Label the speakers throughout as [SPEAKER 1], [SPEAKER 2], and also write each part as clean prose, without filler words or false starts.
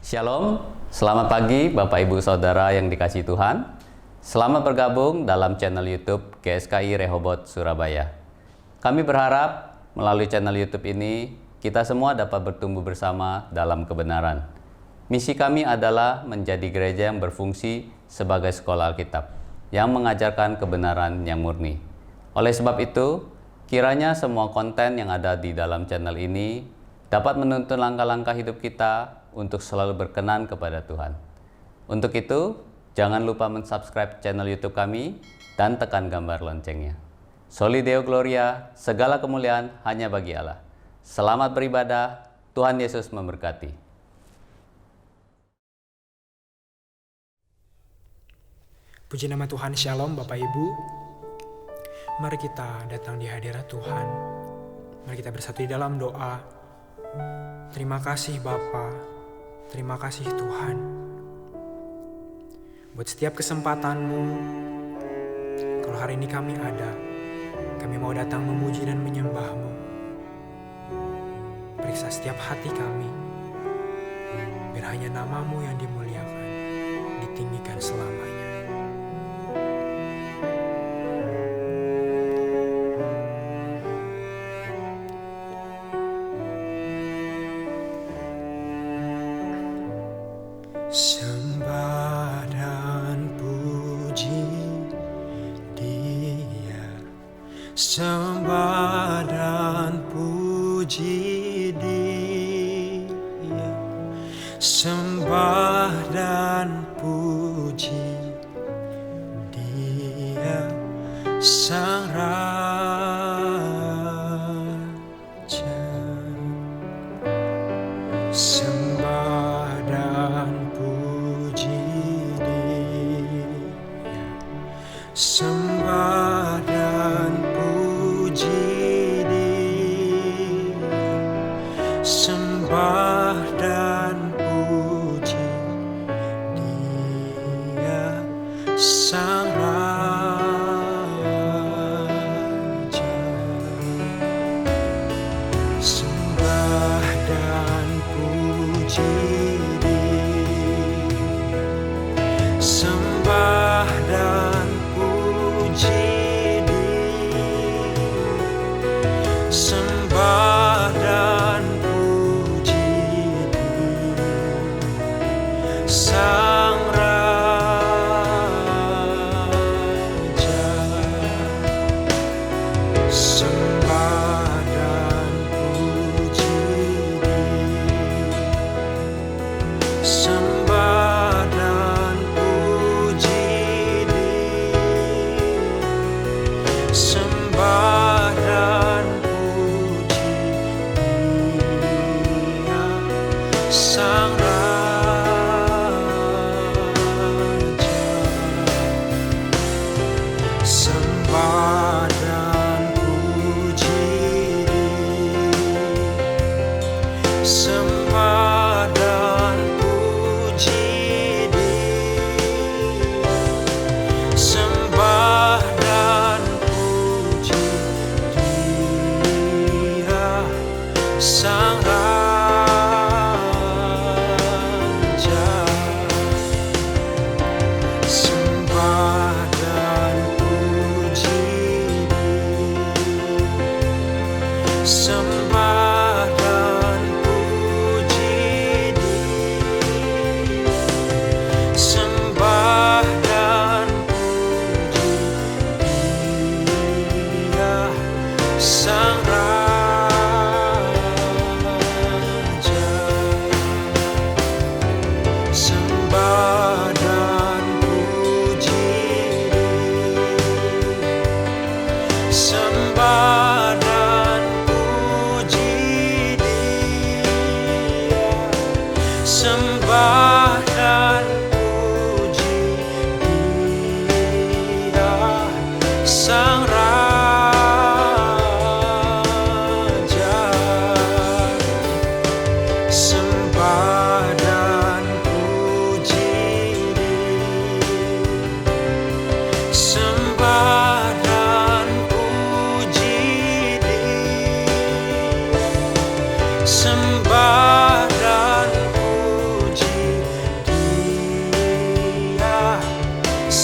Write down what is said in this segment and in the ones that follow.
[SPEAKER 1] Shalom, selamat pagi Bapak Ibu Saudara yang dikasihi Tuhan. Selamat bergabung dalam channel YouTube GSKI Rehoboth Surabaya. Kami berharap melalui channel YouTube ini kita semua dapat bertumbuh bersama dalam kebenaran. Misi kami adalah menjadi gereja yang berfungsi sebagai sekolah Alkitab yang mengajarkan kebenaran yang murni. Oleh sebab itu, kiranya semua konten yang ada di dalam channel ini dapat menuntun langkah-langkah hidup kita untuk selalu berkenan kepada Tuhan. Untuk itu, jangan lupa mensubscribe channel YouTube kami dan tekan gambar loncengnya. Soli Deo Gloria, segala kemuliaan hanya bagi Allah. Selamat beribadah, Tuhan Yesus memberkati.
[SPEAKER 2] Puji nama Tuhan, Shalom Bapak Ibu. Mari kita datang di hadirat Tuhan. Mari kita bersatu di dalam doa. Terima kasih Bapa. Terima kasih Tuhan buat setiap kesempatanmu. Kalau hari ini kami ada, kami mau datang memuji dan menyembahmu. Periksa setiap hati kami, biar hanya namamu yang dimuliakan, ditinggikan selamanya. Sembah dan puji Dia, sembah dan puji Dia, sembah dan puji Dia, Sang Raja. Sembah dan puji Dia, sembah dan puji Dia, sembah dan puji Dia, Sang Raja. Sembah dan puji Dia, sembah dan puji Dia, sembah dan puji Dia, Sang Raja.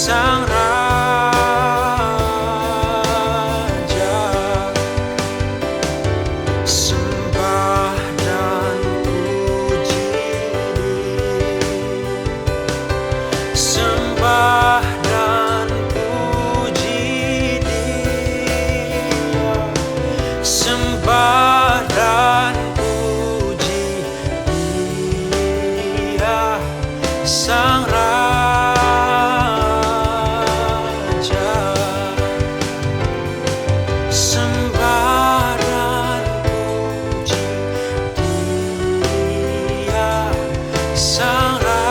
[SPEAKER 2] Sang Raja, sembah dan puji, sembah dan puji Dia, sembah dan puji Dia, Sang Raja, sembah dan puji Dia, Sang Raja,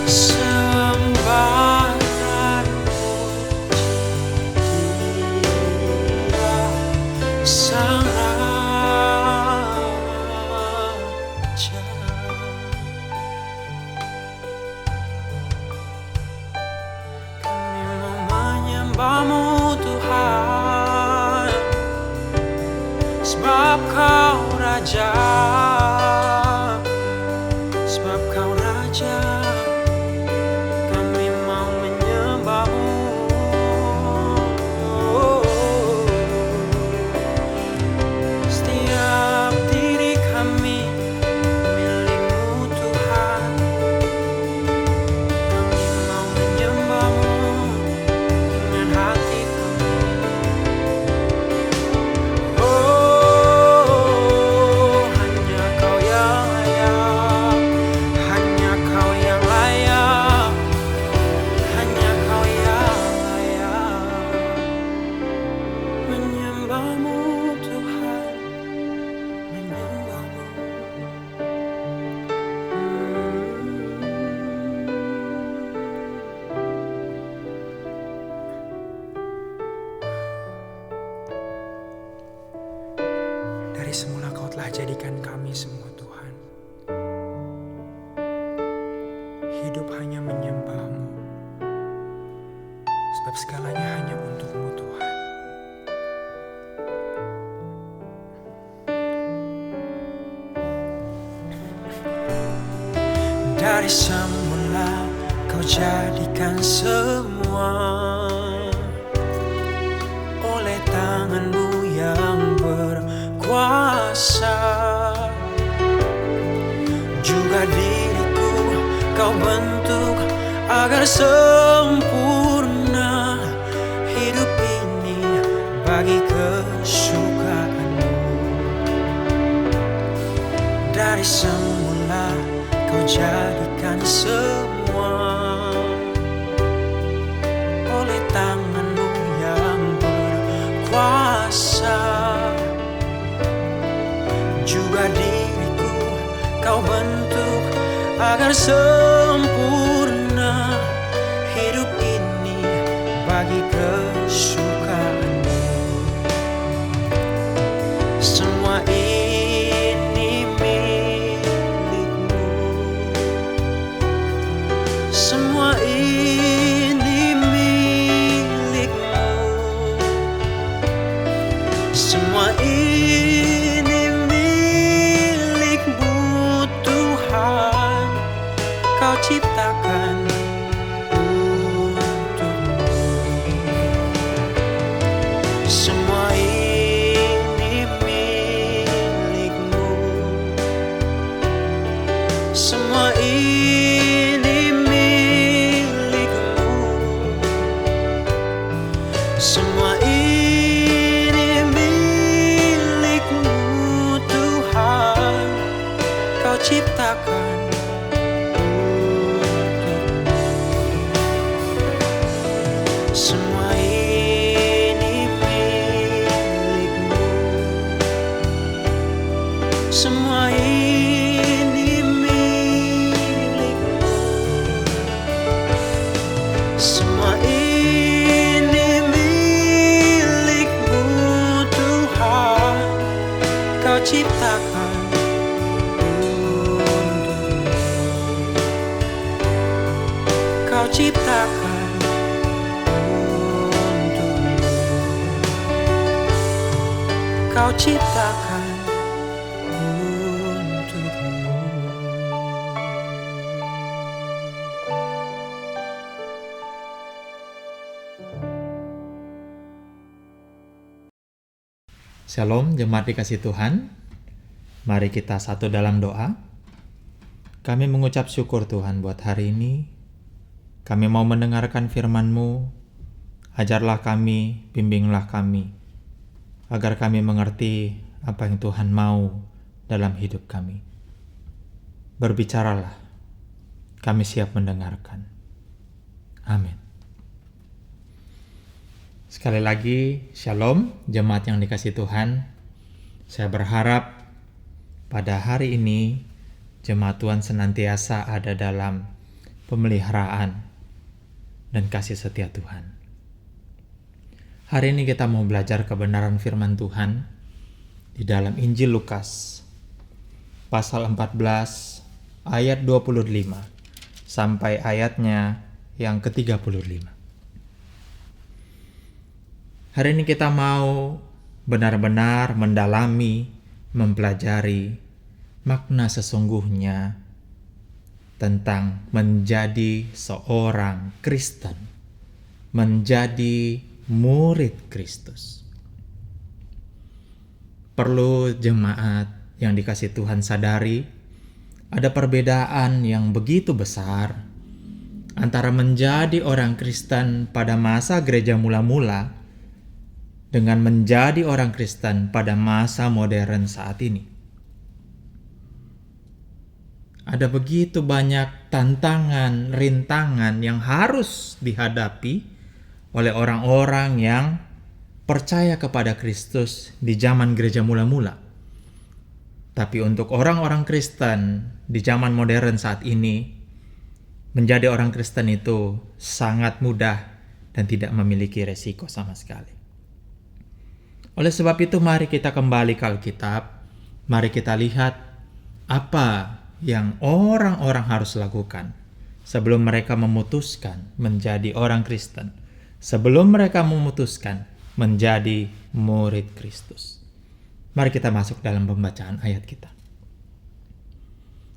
[SPEAKER 2] sembah dan puji Dia, Sang Raja. Kami mau menyembah-Mu Tuhan, sebab Kau Raja, sebab Kau Raja. Kami mau menyembah-Mu. Setiap diri kami milik-Mu Tuhan. Kami mau menyembah-Mu dengan hati kami. Oh, hanya Kau yang layak, hanya Kau yang layak, hanya Kau yang layak. Menyembah-Mu Tuhan, menyembah-Mu. Dari semula Kau telah jadikan kami semua Tuhan. Hidup hanya menyembah-Mu, sebab segalanya hanya untuk-Mu Tuhan. Dari semula Kau jadikan semua oleh tangan-Mu yang berkuasa. Juga diriku Kau bentuk agar sempurna. Hidup ini bagi kesukaan-Mu. Dari semula Kau jadikan semua oleh tangan-Mu yang berkuasa. Juga diriku Kau bentuk agar sempurna. Hidup ini bagi kesukaan-Mu. Semua ini milik-Mu. Semua ini milik-Mu. Semua ini milik-Mu Tuhan. Kau ciptakan untuk-Mu. Semua ini milik-Mu. Semua ini milik-Mu. Semua ini milik-Mu Tuhan. Kau ciptakan untuk-Mu. Semua ini milik-Mu. Semua ini milik-Mu. Semua ini milik-Mu Tuhan. Kau ciptakan untuk-Mu. Kau ciptakan untuk-Mu. Kau ciptakan untuk-Mu.
[SPEAKER 3] Shalom jemaat dikasih Tuhan. Mari kita satu dalam doa. Kami mengucap syukur Tuhan buat hari ini. Kami mau mendengarkan firman-Mu. Ajarlah kami, bimbinglah kami, agar kami mengerti apa yang Tuhan mau dalam hidup kami. Berbicaralah, kami siap mendengarkan. Amin. Sekali lagi, Shalom jemaat yang dikasih Tuhan. Saya berharap pada hari ini jemaat Tuhan senantiasa ada dalam pemeliharaan dan kasih setia Tuhan. Hari ini kita mau belajar kebenaran firman Tuhan di dalam Injil Lukas pasal 14 ayat 25 sampai ayatnya yang ke-35. Hari ini kita mau benar-benar mendalami, mempelajari makna sesungguhnya tentang menjadi seorang Kristen, menjadi murid Kristus. Perlu jemaat yang dikasih Tuhan sadari, ada perbedaan yang begitu besar antara menjadi orang Kristen pada masa gereja mula-mula dengan menjadi orang Kristen pada masa modern saat ini. Ada begitu banyak tantangan, rintangan yang harus dihadapi oleh orang-orang yang percaya kepada Kristus di zaman gereja mula-mula. Tapi untuk orang-orang Kristen di zaman modern saat ini, menjadi orang Kristen itu sangat mudah dan tidak memiliki resiko sama sekali. Oleh sebab itu mari kita kembali ke Alkitab. Mari kita lihat apa yang orang-orang harus lakukan sebelum mereka memutuskan menjadi orang Kristen. Sebelum mereka memutuskan menjadi murid Kristus. Mari kita masuk dalam pembacaan ayat kita.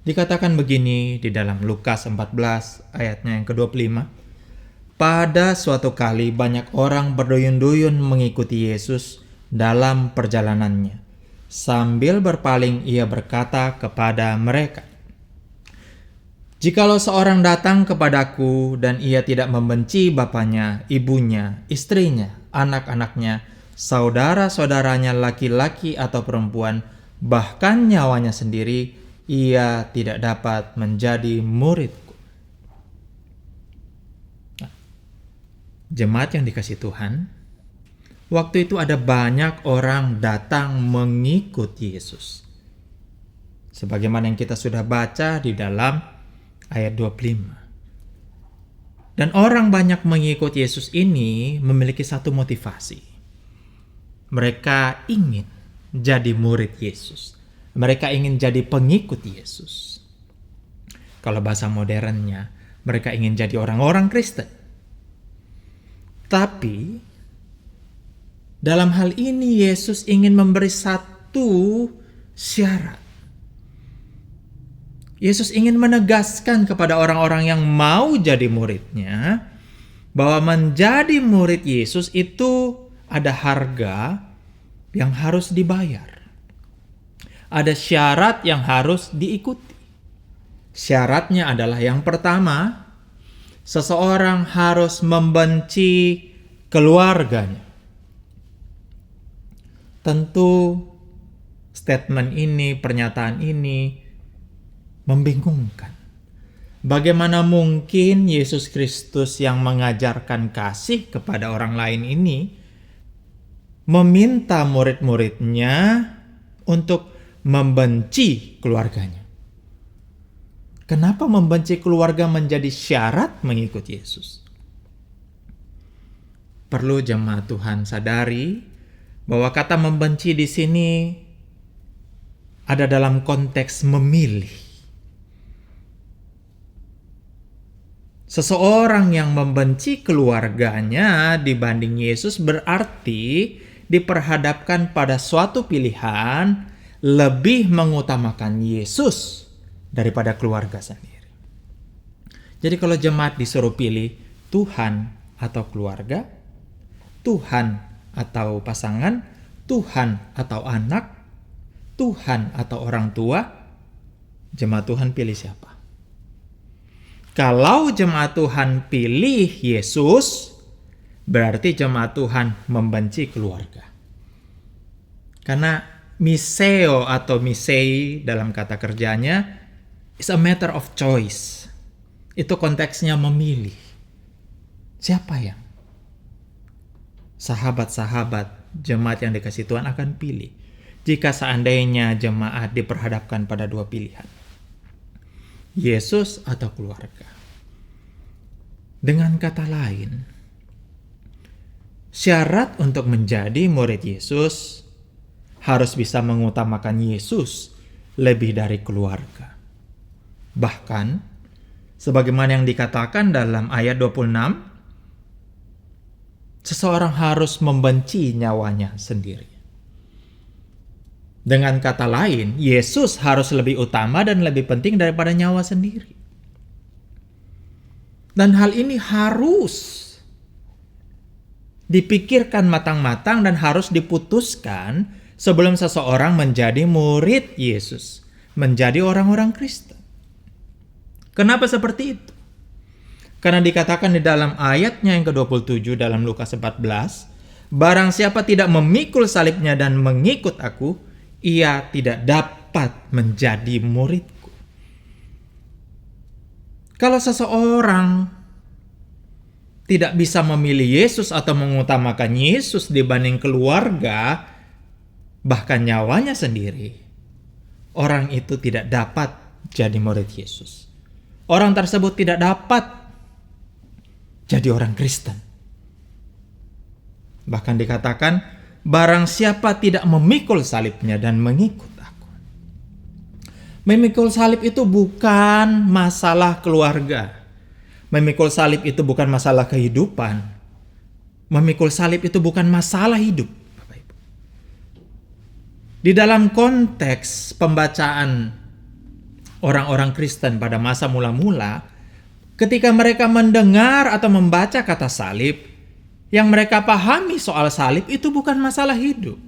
[SPEAKER 3] Dikatakan begini di dalam Lukas 14 ayatnya yang ke-25. Pada suatu kali banyak orang berduyun-duyun mengikuti Yesus dalam perjalanannya. Sambil berpaling ia berkata kepada mereka, "Jikalau seorang datang kepadaku dan ia tidak membenci bapaknya, ibunya, istrinya, anak-anaknya, saudara-saudaranya laki-laki atau perempuan, bahkan nyawanya sendiri, ia tidak dapat menjadi muridku." Jemaat yang dikasih Tuhan, waktu itu ada banyak orang datang mengikuti Yesus. Sebagaimana yang kita sudah baca di dalam ayat 25. Dan orang banyak mengikuti Yesus ini memiliki satu motivasi. Mereka ingin jadi murid Yesus. Mereka ingin jadi pengikut Yesus. Kalau bahasa modernnya, mereka ingin jadi orang-orang Kristen. Tapi dalam hal ini Yesus ingin memberi satu syarat. Yesus ingin menegaskan kepada orang-orang yang mau jadi muridnya bahwa menjadi murid Yesus itu ada harga yang harus dibayar. Ada syarat yang harus diikuti. Syaratnya adalah yang pertama, seseorang harus membenci keluarganya. Tentu statement ini, pernyataan ini membingungkan. Bagaimana mungkin Yesus Kristus yang mengajarkan kasih kepada orang lain ini meminta murid-muridnya untuk membenci keluarganya? Kenapa membenci keluarga menjadi syarat mengikuti Yesus? Perlu jemaat Tuhan sadari bahwa kata membenci di sini ada dalam konteks memilih. Seseorang yang membenci keluarganya dibanding Yesus berarti diperhadapkan pada suatu pilihan lebih mengutamakan Yesus daripada keluarga sendiri. Jadi kalau jemaat disuruh pilih Tuhan atau keluarga, Tuhan atau pasangan, Tuhan atau anak, Tuhan atau orang tua, jemaat Tuhan pilih siapa? Kalau jemaat Tuhan pilih Yesus, berarti jemaat Tuhan membenci keluarga. Karena miseo atau misei dalam kata kerjanya is a matter of choice. Itu konteksnya memilih. Siapa yang sahabat-sahabat jemaat yang dikasih Tuhan akan pilih jika seandainya jemaat diperhadapkan pada dua pilihan, Yesus atau keluarga. Dengan kata lain, syarat untuk menjadi murid Yesus harus bisa mengutamakan Yesus lebih dari keluarga. Bahkan, sebagaimana yang dikatakan dalam ayat 26, seseorang harus membenci nyawanya sendiri. Dengan kata lain, Yesus harus lebih utama dan lebih penting daripada nyawa sendiri. Dan hal ini harus dipikirkan matang-matang dan harus diputuskan sebelum seseorang menjadi murid Yesus, menjadi orang-orang Kristen. Kenapa seperti itu? Karena dikatakan di dalam ayatnya yang ke-27 dalam Lukas 14, barang siapa tidak memikul salibnya dan mengikut aku, ia tidak dapat menjadi muridku. Kalau seseorang tidak bisa memilih Yesus atau mengutamakan Yesus dibanding keluarga, bahkan nyawanya sendiri, orang itu tidak dapat jadi murid Yesus. Orang tersebut tidak dapat jadi orang Kristen. Bahkan dikatakan, barang siapa tidak memikul salibnya dan mengikut aku. Memikul salib itu bukan masalah keluarga. Memikul salib itu bukan masalah kehidupan. Memikul salib itu bukan masalah hidup, Bapak Ibu. Di dalam konteks pembacaan orang-orang Kristen pada masa mula-mula, ketika mereka mendengar atau membaca kata salib, yang mereka pahami soal salib itu bukan masalah hidup.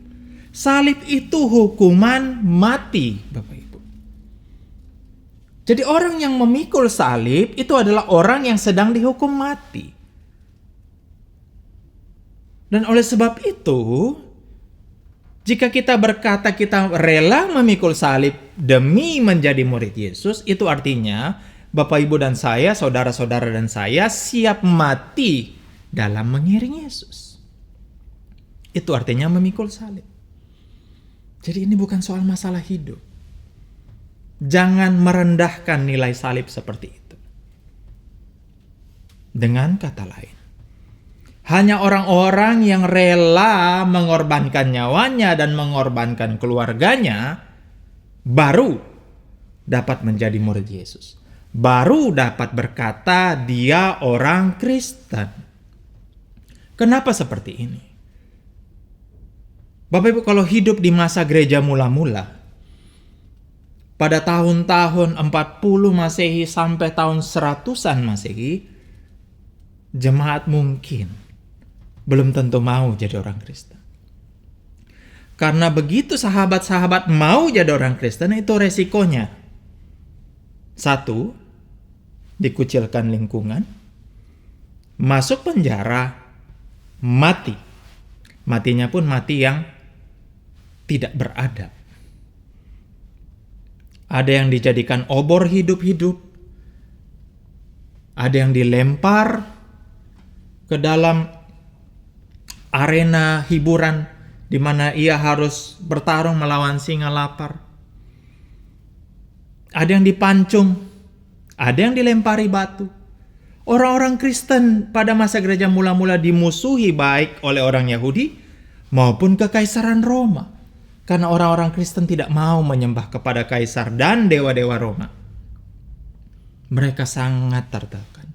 [SPEAKER 3] Salib itu hukuman mati, Bapak Ibu. Jadi orang yang memikul salib itu adalah orang yang sedang dihukum mati. Dan oleh sebab itu, jika kita berkata kita rela memikul salib demi menjadi murid Yesus, itu artinya Bapak, Ibu, dan saya, saudara-saudara dan saya siap mati dalam mengiring Yesus. Itu artinya memikul salib. Jadi ini bukan soal masalah hidup. Jangan merendahkan nilai salib seperti itu. Dengan kata lain, hanya orang-orang yang rela mengorbankan nyawanya dan mengorbankan keluarganya baru dapat menjadi murid Yesus. Baru dapat berkata dia orang Kristen. Kenapa seperti ini? Bapak Ibu, kalau hidup di masa gereja mula-mula, pada tahun-tahun 40 Masehi sampai tahun 100-an Masehi, jemaat mungkin belum tentu mau jadi orang Kristen. Karena begitu sahabat-sahabat mau jadi orang Kristen, itu resikonya. 1, dikucilkan lingkungan, masuk penjara, mati. Matinya pun mati yang tidak beradab. Ada yang dijadikan obor hidup-hidup. Ada yang dilempar ke dalam arena hiburan di mana ia harus bertarung melawan singa lapar. Ada yang dipancung, ada yang dilempari batu. Orang-orang Kristen pada masa gereja mula-mula dimusuhi baik oleh orang Yahudi maupun kekaisaran Roma. Karena orang-orang Kristen tidak mau menyembah kepada kaisar dan dewa-dewa Roma. Mereka sangat tertekan.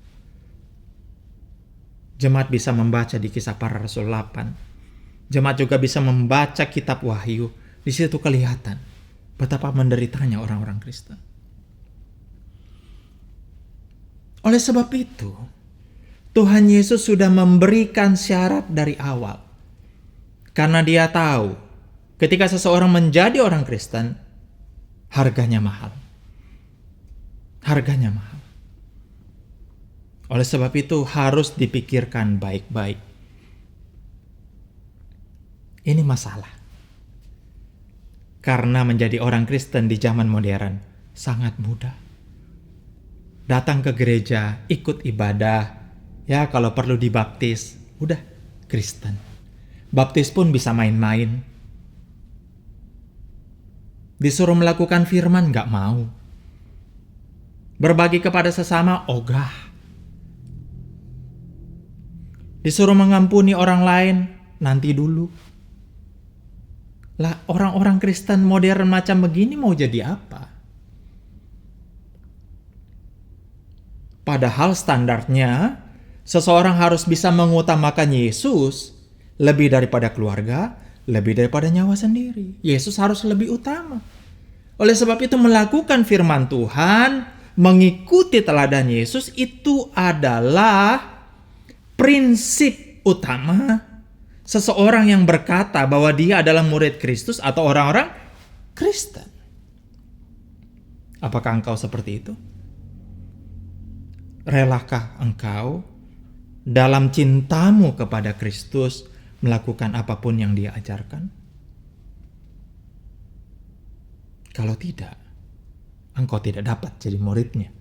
[SPEAKER 3] Jemaat bisa membaca di Kisah Para Rasul 8. Jemaat juga bisa membaca kitab Wahyu. Di situ kelihatan betapa menderitanya orang-orang Kristen. Oleh sebab itu, Tuhan Yesus sudah memberikan syarat dari awal. Karena dia tahu ketika seseorang menjadi orang Kristen, harganya mahal. Harganya mahal. Oleh sebab itu harus dipikirkan baik-baik. Ini masalah. Karena menjadi orang Kristen di zaman modern sangat mudah. Datang ke gereja, ikut ibadah, ya kalau perlu dibaptis, udah Kristen. Baptis pun bisa main-main. Disuruh melakukan firman gak mau. Berbagi kepada sesama ogah. Disuruh mengampuni orang lain nanti dulu. Lah orang-orang Kristen modern macam begini mau jadi apa? Padahal standarnya seseorang harus bisa mengutamakan Yesus lebih daripada keluarga, lebih daripada nyawa sendiri. Yesus harus lebih utama. Oleh sebab itu melakukan firman Tuhan, mengikuti teladan Yesus itu adalah prinsip utama seseorang yang berkata bahwa dia adalah murid Kristus atau orang-orang Kristen. Apakah engkau seperti itu? Relakah engkau dalam cintamu kepada Kristus melakukan apapun yang Dia ajarkan? Kalau tidak, engkau tidak dapat jadi muridnya.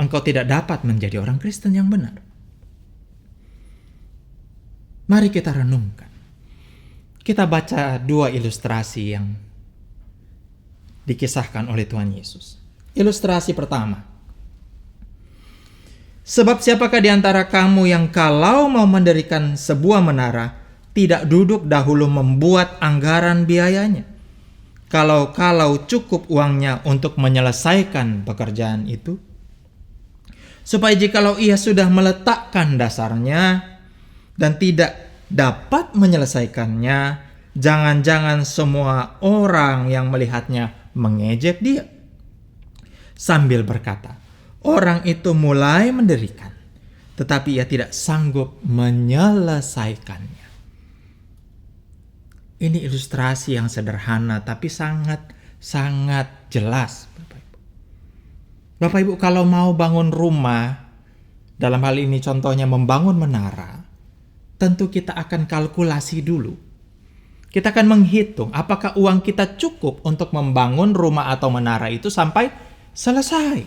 [SPEAKER 3] Engkau tidak dapat menjadi orang Kristen yang benar. Mari kita renungkan. Kita baca dua ilustrasi yang dikisahkan oleh Tuhan Yesus. Ilustrasi pertama. Sebab siapakah di antara kamu yang kalau mau mendirikan sebuah menara, tidak duduk dahulu membuat anggaran biayanya? Kalau cukup uangnya untuk menyelesaikan pekerjaan itu? Supaya jikalau ia sudah meletakkan dasarnya dan tidak dapat menyelesaikannya, jangan-jangan semua orang yang melihatnya mengejek dia. Sambil berkata, orang itu mulai mendirikan, tetapi ia tidak sanggup menyelesaikannya. Ini ilustrasi yang sederhana, tapi sangat jelas. Bapak Ibu, kalau mau bangun rumah, dalam hal ini contohnya membangun menara, tentu kita akan kalkulasi dulu. Kita akan menghitung apakah uang kita cukup untuk membangun rumah atau menara itu sampai selesai.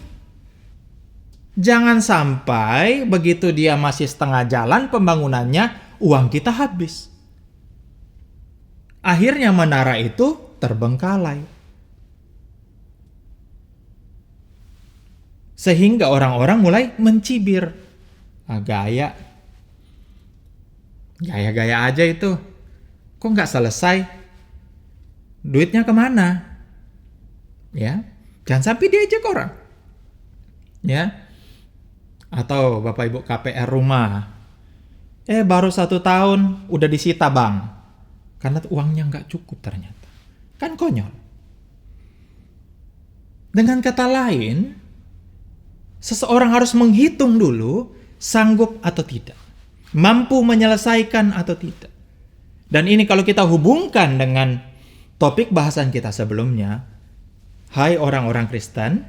[SPEAKER 3] Jangan sampai begitu dia masih setengah jalan pembangunannya, uang kita habis. Akhirnya menara itu terbengkalai. Sehingga orang-orang mulai mencibir. Gaya aja itu. Kok nggak selesai? Duitnya kemana? Ya, jangan sampai diejek orang. Ya, atau Bapak Ibu KPR rumah, baru 1 tahun udah disita bank karena uangnya nggak cukup ternyata. Kan konyol. Dengan kata lain, seseorang harus menghitung dulu sanggup atau tidak, mampu menyelesaikan atau tidak. Dan ini kalau kita hubungkan dengan topik bahasan kita sebelumnya, hai orang-orang Kristen,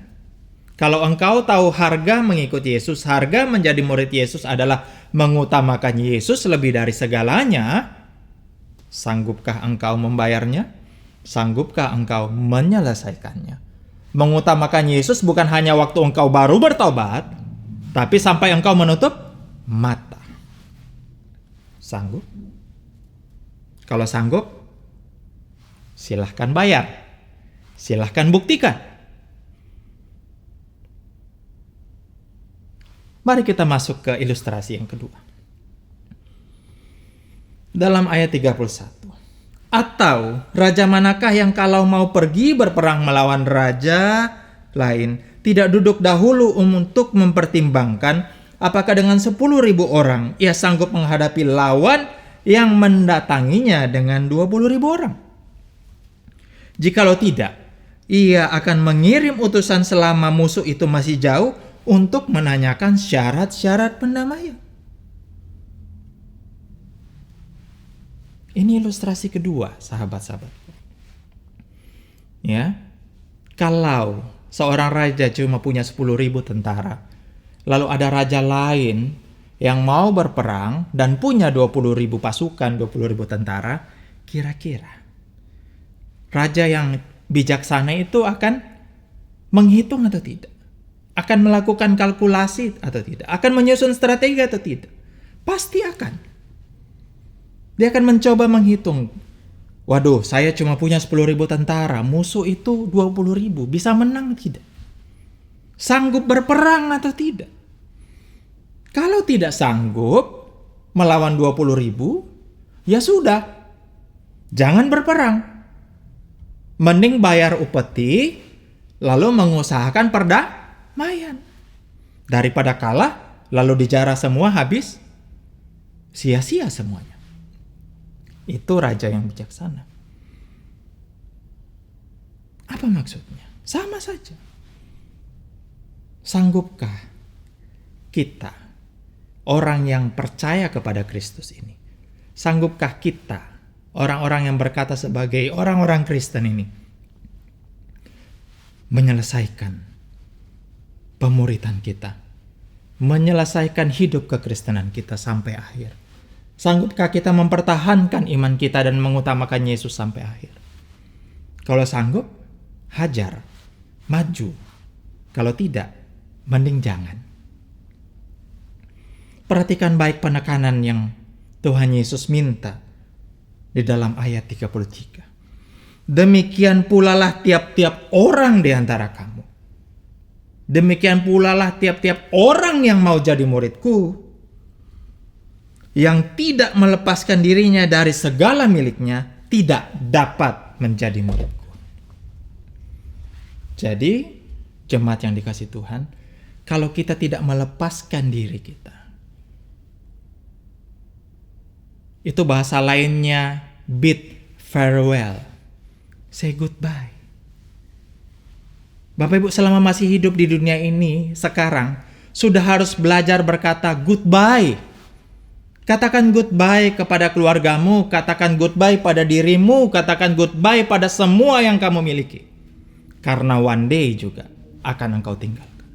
[SPEAKER 3] kalau engkau tahu harga mengikuti Yesus, harga menjadi murid Yesus adalah mengutamakan Yesus lebih dari segalanya, sanggupkah engkau membayarnya? Sanggupkah engkau menyelesaikannya? Mengutamakan Yesus bukan hanya waktu engkau baru bertobat, tapi sampai engkau menutup mata. Sanggup? Kalau sanggup, silahkan bayar. Silahkan buktikan. Mari kita masuk ke ilustrasi yang kedua. Dalam ayat 31. Atau raja manakah yang kalau mau pergi berperang melawan raja lain, tidak duduk dahulu untuk mempertimbangkan apakah dengan 10.000 orang ia sanggup menghadapi lawan yang mendatanginya dengan 20.000 orang? Jikalau tidak, ia akan mengirim utusan selama musuh itu masih jauh untuk menanyakan syarat-syarat pendamaian. Ini ilustrasi kedua, sahabat-sahabat. Ya, kalau seorang raja cuma punya 10.000 tentara, lalu ada raja lain yang mau berperang dan punya 20.000 pasukan, 20.000 tentara, kira-kira raja yang bijaksana itu akan menghitung atau tidak? Akan melakukan kalkulasi atau tidak? Akan menyusun strategi atau tidak? Pasti akan. Dia akan mencoba menghitung. Waduh, saya cuma punya 10.000 tentara, musuh itu 20.000, bisa menang tidak? Sanggup berperang atau tidak? Kalau tidak sanggup melawan 20.000, ya sudah, jangan berperang. Mending bayar upeti, lalu mengusahakan perdamaian. Daripada kalah, lalu dijarah semua habis, sia-sia semuanya. Itu raja yang bijaksana. Apa maksudnya? Sama saja. Sanggupkah kita, orang yang percaya kepada Kristus ini, sanggupkah kita, orang-orang yang berkata sebagai orang-orang Kristen ini, menyelesaikan pemuridan kita, menyelesaikan hidup kekristenan kita sampai akhir? Sanggupkah kita mempertahankan iman kita dan mengutamakan Yesus sampai akhir? Kalau sanggup, hajar, maju. Kalau tidak, mending jangan. Perhatikan baik penekanan yang Tuhan Yesus minta di dalam ayat 33. Demikian pula lah tiap-tiap orang di antara kamu. Demikian pula lah tiap-tiap orang yang mau jadi muridku, yang tidak melepaskan dirinya dari segala miliknya, tidak dapat menjadi muridku. Jadi, jemaat yang dikasihi Tuhan, kalau kita tidak melepaskan diri kita, itu bahasa lainnya bid farewell, say goodbye. Bapak Ibu selama masih hidup di dunia ini sekarang sudah harus belajar berkata goodbye. Katakan goodbye kepada keluargamu, katakan goodbye pada dirimu, katakan goodbye pada semua yang kamu miliki. Karena one day juga akan engkau tinggalkan.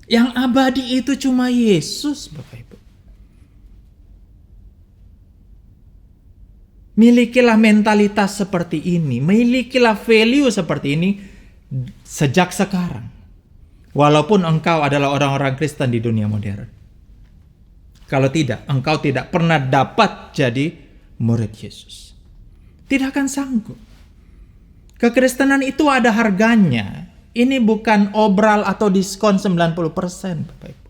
[SPEAKER 3] Yang abadi itu cuma Yesus, Bapak Ibu. Milikilah mentalitas seperti ini, milikilah value seperti ini sejak sekarang. Walaupun engkau adalah orang-orang Kristen di dunia modern. Kalau tidak, engkau tidak pernah dapat jadi murid Yesus. Tidak akan sanggup. Kekristenan itu ada harganya. Ini bukan obral atau diskon 90%, Bapak Ibu.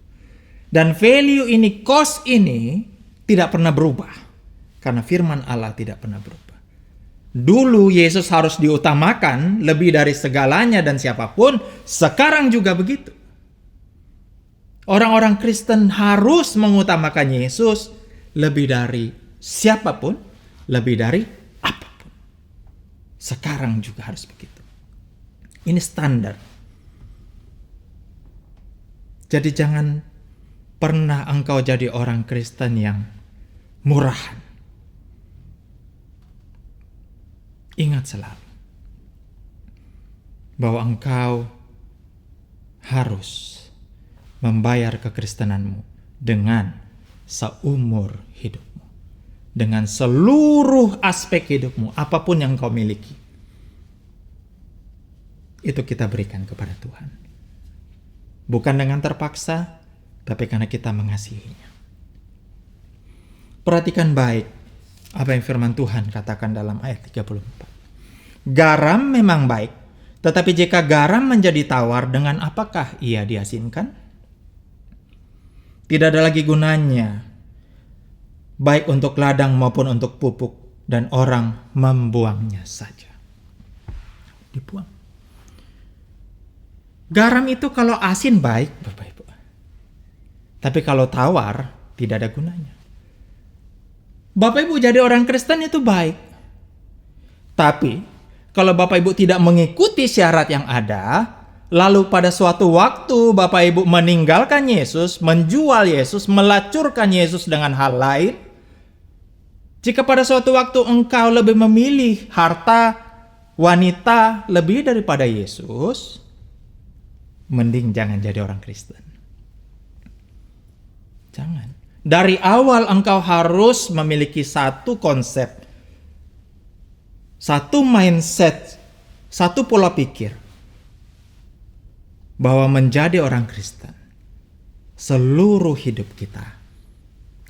[SPEAKER 3] Dan value ini, cost ini tidak pernah berubah. Karena firman Allah tidak pernah berubah. Dulu Yesus harus diutamakan lebih dari segalanya dan siapapun. Sekarang juga begitu. Orang-orang Kristen harus mengutamakan Yesus lebih dari siapapun, lebih dari apapun. Sekarang juga harus begitu. Ini standar. Jadi jangan pernah engkau jadi orang Kristen yang murahan. Ingat selalu bahwa engkau harus membayar kekristenanmu dengan seumur hidupmu. Dengan seluruh aspek hidupmu, apapun yang kau miliki. Itu kita berikan kepada Tuhan. Bukan dengan terpaksa, tapi karena kita mengasihinya. Perhatikan baik apa yang firman Tuhan katakan dalam ayat 34. Garam memang baik, tetapi jika garam menjadi tawar, dengan apakah ia diasinkan? Tidak ada lagi gunanya, baik untuk ladang maupun untuk pupuk, dan orang membuangnya saja. Dibuang. Garam itu kalau asin baik, Bapak Ibu. Tapi kalau tawar, tidak ada gunanya. Bapak Ibu jadi orang Kristen itu baik. Tapi, kalau Bapak Ibu tidak mengikuti syarat yang ada, lalu pada suatu waktu Bapak Ibu meninggalkan Yesus, menjual Yesus, melacurkan Yesus dengan hal lain. Jika pada suatu waktu engkau lebih memilih harta, wanita lebih daripada Yesus, mending jangan jadi orang Kristen. Jangan. Dari awal engkau harus memiliki satu konsep, satu mindset, satu pola pikir, bahwa menjadi orang Kristen, seluruh hidup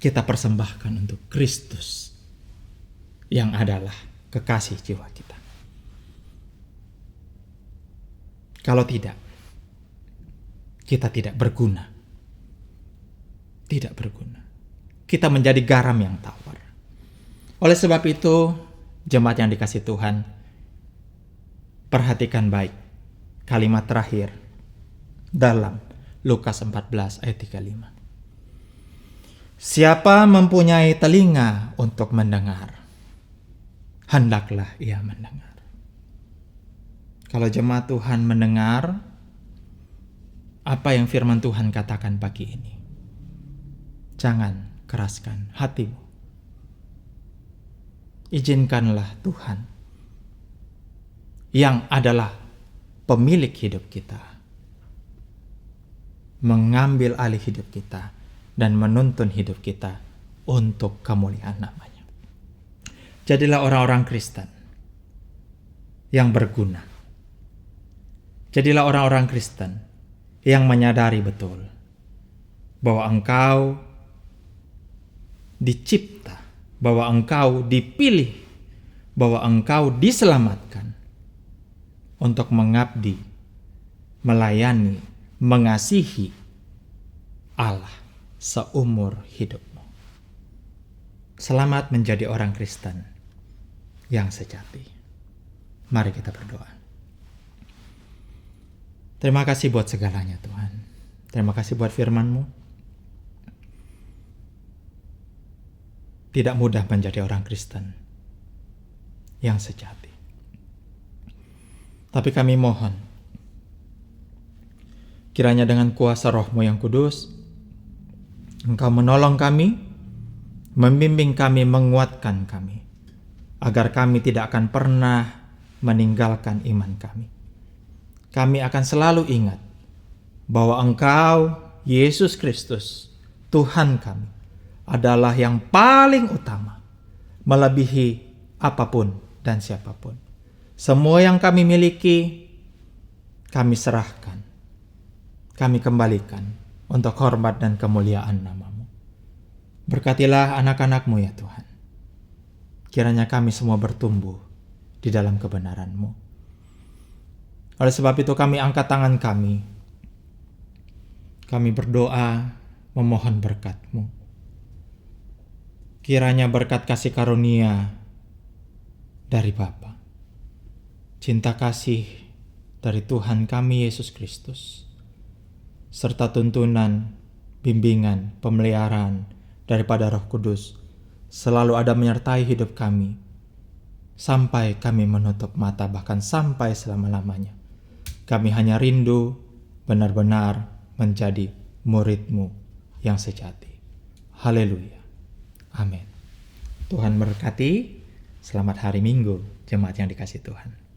[SPEAKER 3] kita persembahkan untuk Kristus yang adalah kekasih jiwa kita. Kalau tidak, kita tidak berguna. Tidak berguna. Kita menjadi garam yang tawar. Oleh sebab itu, jemaat yang dikasihi Tuhan, perhatikan baik kalimat terakhir dalam Lukas 14 ayat 35. Siapa mempunyai telinga untuk mendengar, hendaklah ia mendengar. Kalau jemaat Tuhan mendengar apa yang firman Tuhan katakan pagi ini, jangan keraskan hatimu. Izinkanlah Tuhan yang adalah pemilik hidup kita mengambil alih hidup kita dan menuntun hidup kita untuk kemuliaan namanya. Jadilah orang-orang Kristen yang berguna. Jadilah orang-orang Kristen yang menyadari betul bahwa engkau dicipta, bahwa engkau dipilih, bahwa engkau diselamatkan untuk mengabdi, melayani, mengasihi Allah seumur hidupmu. Selamat menjadi orang Kristen yang sejati. Mari kita berdoa. Terima kasih buat segalanya Tuhan. Terima kasih buat firman-Mu. Tidak mudah menjadi orang Kristen yang sejati. Tapi kami mohon, kiranya dengan kuasa Roh-Mu yang kudus, Engkau menolong kami, membimbing kami, menguatkan kami, agar kami tidak akan pernah meninggalkan iman kami. Kami akan selalu ingat bahwa Engkau, Yesus Kristus, Tuhan kami, adalah yang paling utama, melebihi apapun dan siapapun. Semua yang kami miliki, kami serahkan, kami kembalikan untuk hormat dan kemuliaan nama-Mu. Berkatilah anak-anak-Mu ya Tuhan. Kiranya kami semua bertumbuh di dalam kebenaran-Mu. Oleh sebab itu kami angkat tangan kami. Kami berdoa memohon berkat-Mu. Kiranya berkat kasih karunia dari Bapa, cinta kasih dari Tuhan kami Yesus Kristus, serta tuntunan, bimbingan, pemeliharaan daripada Roh Kudus selalu ada menyertai hidup kami sampai kami menutup mata, bahkan sampai selama-lamanya. Kami hanya rindu benar-benar menjadi murid-Mu yang sejati. Haleluya. Amin. Tuhan berkati. Selamat hari Minggu, jemaat yang dikasihi Tuhan.